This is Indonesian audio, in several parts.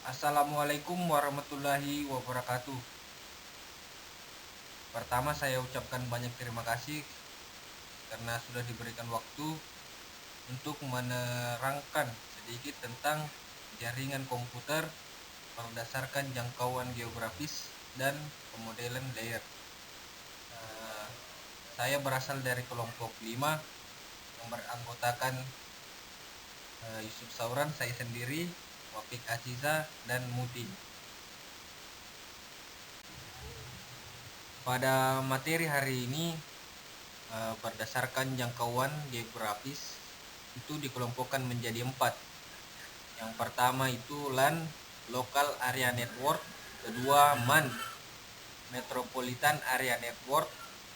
Assalamualaikum warahmatullahi wabarakatuh. Pertama saya ucapkan banyak terima kasih karena sudah diberikan waktu untuk menerangkan sedikit tentang jaringan komputer berdasarkan jangkauan geografis dan pemodelan layer. Eh, saya berasal dari kelompok 5 yang beranggotakan Yusuf Sauran, saya sendiri, Wafik Aziza, dan Muti. Pada materi hari ini, berdasarkan jangkauan geografis itu dikelompokkan menjadi 4. Yang pertama itu LAN, Local Area Network. Kedua MAN, Metropolitan Area Network.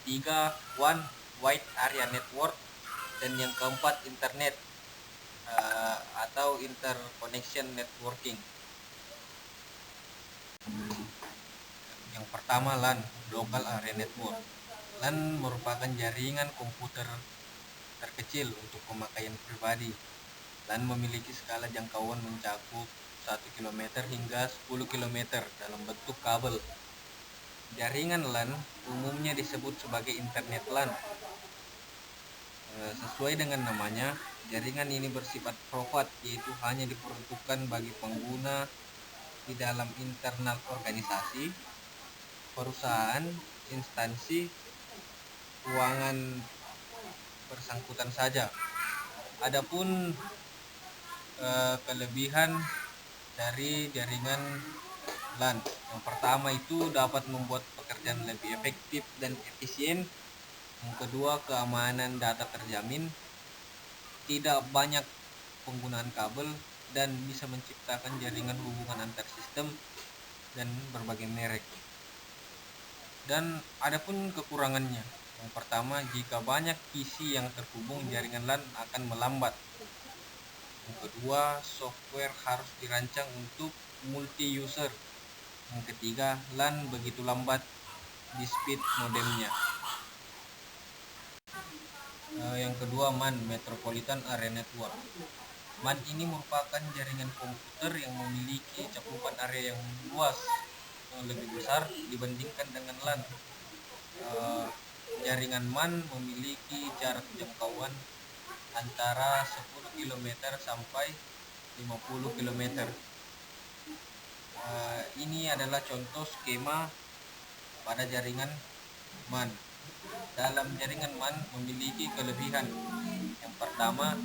3 WAN, Wide Area Network. Dan yang keempat Internet atau Interconnection Networking. Yang pertama LAN, Local Area Network. LAN merupakan jaringan komputer terkecil untuk pemakaian pribadi. LAN memiliki skala jangkauan mencakup 1 km hingga 10 km dalam bentuk kabel. Jaringan LAN umumnya disebut sebagai Internet LAN. Sesuai dengan namanya, jaringan ini bersifat privat, yaitu hanya diperuntukkan bagi pengguna di dalam internal organisasi, perusahaan, instansi, ruangan bersangkutan saja. Adapun kelebihan dari jaringan LAN, yang pertama itu dapat membuat pekerjaan lebih efektif dan efisien. Yang kedua, keamanan data terjamin, tidak banyak penggunaan kabel, dan bisa menciptakan jaringan hubungan antar sistem dan berbagai merek. Dan adapun kekurangannya, yang pertama, jika banyak PC yang terhubung, jaringan LAN akan melambat. Yang kedua, software harus dirancang untuk multi user. Yang ketiga, LAN begitu lambat di speed modemnya. Yang kedua, MAN, Metropolitan Area Network. MAN ini merupakan jaringan komputer yang memiliki cakupan area yang luas, lebih besar dibandingkan dengan LAN. Jaringan MAN memiliki jarak jangkauan antara 10 km sampai 50 km. Ini adalah contoh skema pada jaringan MAN. Dalam jaringan MAN memiliki kelebihan. Yang pertama,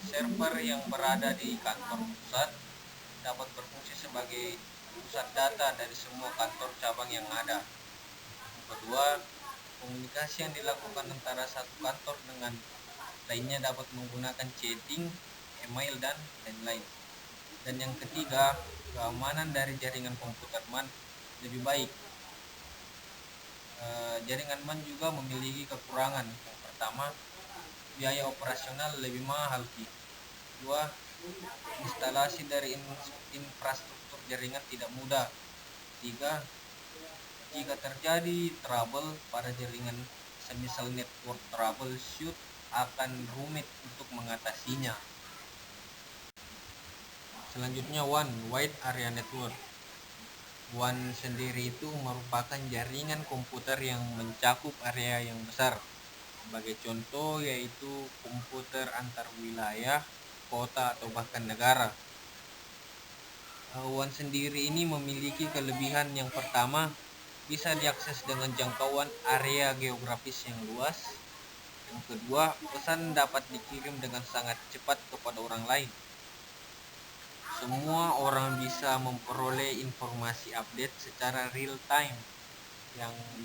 server yang berada di kantor pusat dapat berfungsi sebagai pusat data dari semua kantor cabang yang ada. Yang kedua, komunikasi yang dilakukan antara satu kantor dengan lainnya dapat menggunakan chatting, email, dan lain-lain. Dan yang ketiga, keamanan dari jaringan komputer MAN lebih baik. Jaringan MAN juga memiliki kekurangan. Yang pertama, biaya operasional lebih mahal. Kedua, instalasi dari infrastruktur jaringan tidak mudah. Tiga, jika terjadi trouble pada jaringan, semisal network troubleshoot, akan rumit untuk mengatasinya. Selanjutnya WAN, Wide Area Network. WAN sendiri itu merupakan jaringan komputer yang mencakup area yang besar. Sebagai contoh yaitu komputer antar wilayah, kota, atau bahkan negara. WAN sendiri ini memiliki kelebihan. Yang pertama, bisa diakses dengan jangkauan area geografis yang luas. Yang kedua, pesan dapat dikirim dengan sangat cepat kepada orang lain. Semua orang bisa memperoleh informasi update secara real time.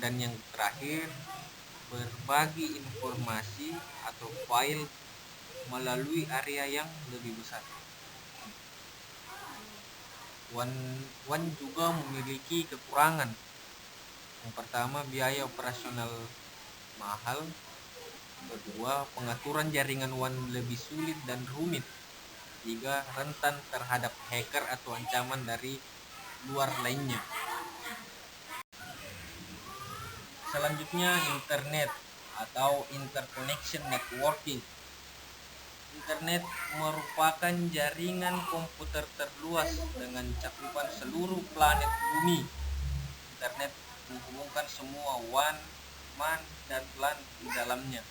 Dan yang terakhir, berbagi informasi atau file melalui area yang lebih besar. WAN juga memiliki kekurangan. Yang pertama, biaya operasional mahal. Kedua, pengaturan jaringan WAN lebih sulit dan rumit. Tiga, rentan terhadap hacker atau ancaman dari luar lainnya. Selanjutnya, internet atau interconnection networking. Internet merupakan jaringan komputer terluas dengan cakupan seluruh planet bumi. Internet menghubungkan semua man dan LAN di dalamnya,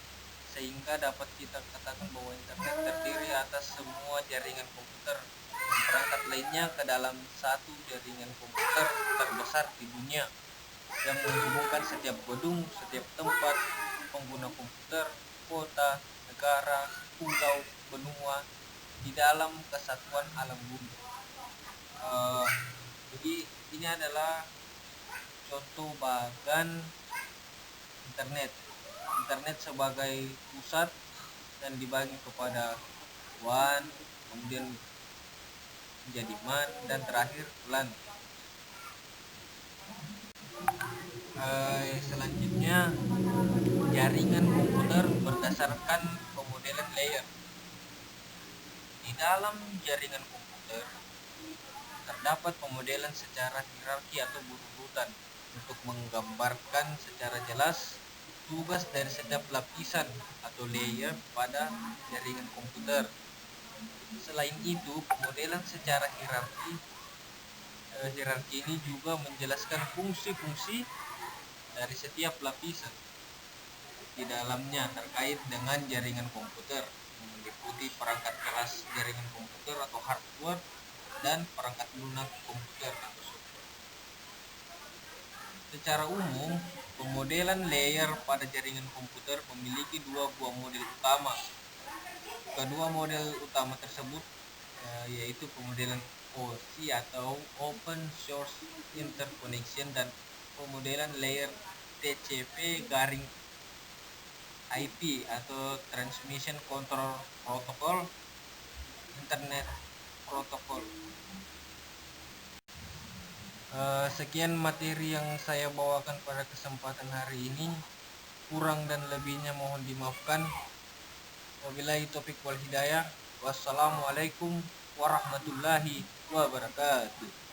sehingga dapat kita katakan bahwa internet terdiri atas semua jaringan komputer dan perangkat lainnya ke dalam satu jaringan komputer terbesar di dunia yang menghubungkan setiap gedung, setiap tempat pengguna komputer, kota, negara, pulau, benua di dalam kesatuan alam bumi. Jadi ini adalah contoh bagan internet. Internet sebagai pusat dan dibagi kepada WAN, kemudian menjadi MAN, dan terakhir LAN. Selanjutnya, jaringan komputer berdasarkan pemodelan layer. Di dalam jaringan komputer terdapat pemodelan secara hierarki atau berurutan untuk menggambarkan secara jelas tugas dari setiap lapisan atau layer pada jaringan komputer. Selain itu, pemodelan secara hierarki ini juga menjelaskan fungsi-fungsi dari setiap lapisan di dalamnya terkait dengan jaringan komputer, meliputi perangkat keras jaringan komputer atau hardware dan perangkat lunak komputer atau software. Secara umum, pemodelan layer pada jaringan komputer memiliki dua buah model utama. Kedua model utama tersebut yaitu pemodelan OSI atau Open Source Interconnection dan pemodelan layer TCP garing IP atau Transmission Control Protocol Internet Protocol. Sekian materi yang saya bawakan pada kesempatan hari ini. Kurang dan lebihnya mohon dimaafkan. Wabillahi taufiq wal hidayah. Wassalamualaikum warahmatullahi wabarakatuh.